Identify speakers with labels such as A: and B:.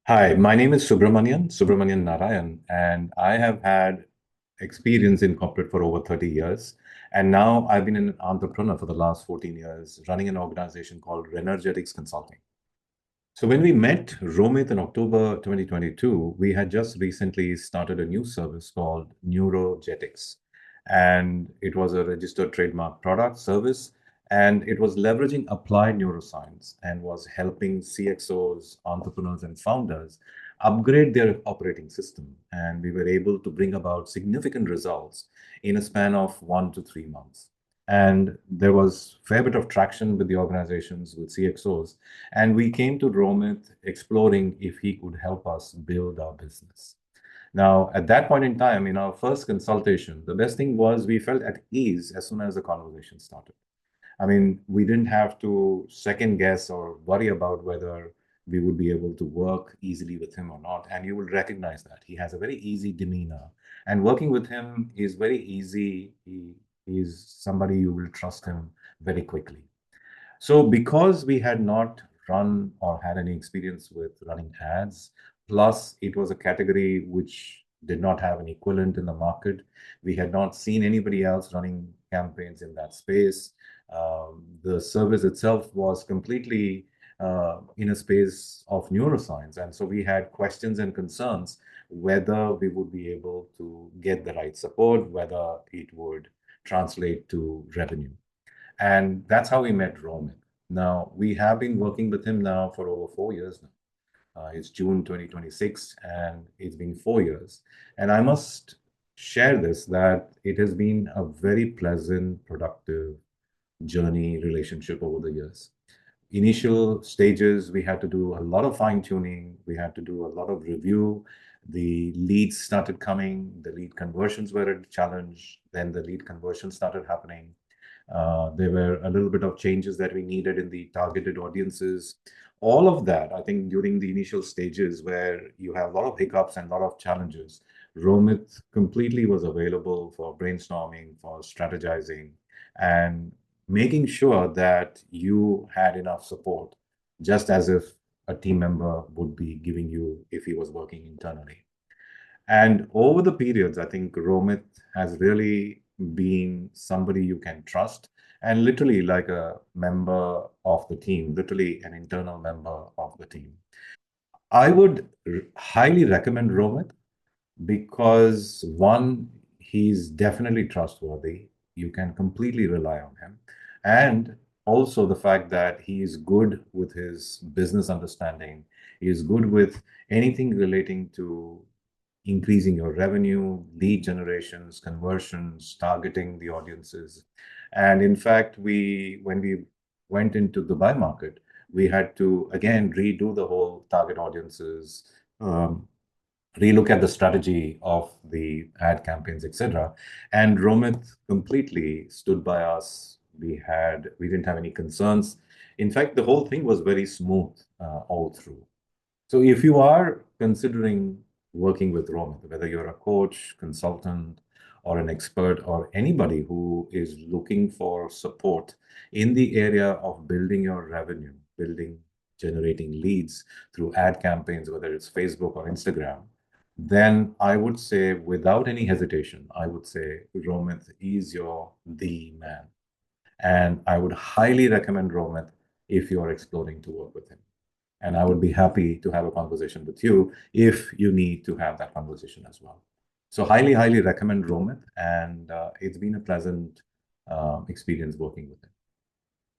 A: Hi, my name is Subramanian Narayan, and I have had experience in corporate for over 30 years. And now I've been an entrepreneur for the last 14 years, running an organization called Renergetics Consulting. So when we met Romit in October 2022, we had just recently started a new service called Neurogetics. And it was a registered trademark product service. And it was leveraging applied neuroscience and was helping CXOs, entrepreneurs, and founders upgrade their operating system. And we were able to bring about significant results in a span of 1 to 3 months. And there was a fair bit of traction with the organizations, with CXOs, and we came to Romit exploring if he could help us build our business. Now, at that point in time, in our first consultation, the best thing was we felt at ease as soon as the conversation started. I mean, we didn't have to second guess or worry about whether we would be able to work easily with him or not. And you will recognize that he has a very easy demeanor. And working with him is very easy. He is somebody you will trust him very quickly. So, because we had not run or had any experience with running ads, plus it was a category which did not have an equivalent in the market, we had not seen anybody else running campaigns in that space. The service itself was completely in a space of neuroscience. And so we had questions and concerns whether we would be able to get the right support, whether it would translate to revenue. And that's how we met Roman. Now, we have been working with him now for over 4 years now. It's June 2026, and it's been 4 years. And I must share this that it has been a very pleasant, productive journey relationship over the years. Initial stages, we had to do a lot of fine tuning, we had to do a lot of review. The leads started coming, the lead conversions were a challenge, then the lead conversions started happening. There were a little bit of changes that we needed in the targeted audiences. All of that, I think, during the initial stages where you have a lot of hiccups and a lot of challenges, Romit completely was available for brainstorming, for strategizing, and making sure that you had enough support, just as if a team member would be giving you if he was working internally. And over the periods, I think Romit has really been somebody you can trust and literally like a member of the team, literally an internal member of the team. I would highly recommend Romit because one, he's definitely trustworthy. You can completely rely on him. And also the fact that he is good with his business understanding, he is good with anything relating to increasing your revenue, lead generations, conversions, targeting the audiences. And in fact, when we went into the Dubai market, we had to again redo the whole target audiences, relook at the strategy of the ad campaigns, etc. And Romit completely stood by us. We didn't have any concerns. In fact, the whole thing was very smooth all through. So if you are considering working with Romit, whether you're a coach, consultant, or an expert, or anybody who is looking for support in the area of building your revenue, generating leads through ad campaigns, whether it's Facebook or Instagram, then I would say, without any hesitation, I would say Romit is the man. And I would highly recommend Romit if you're exploring to work with him. And I would be happy to have a conversation with you if you need to have that conversation as well. So highly, highly recommend Romit. And it's been a pleasant experience working with him.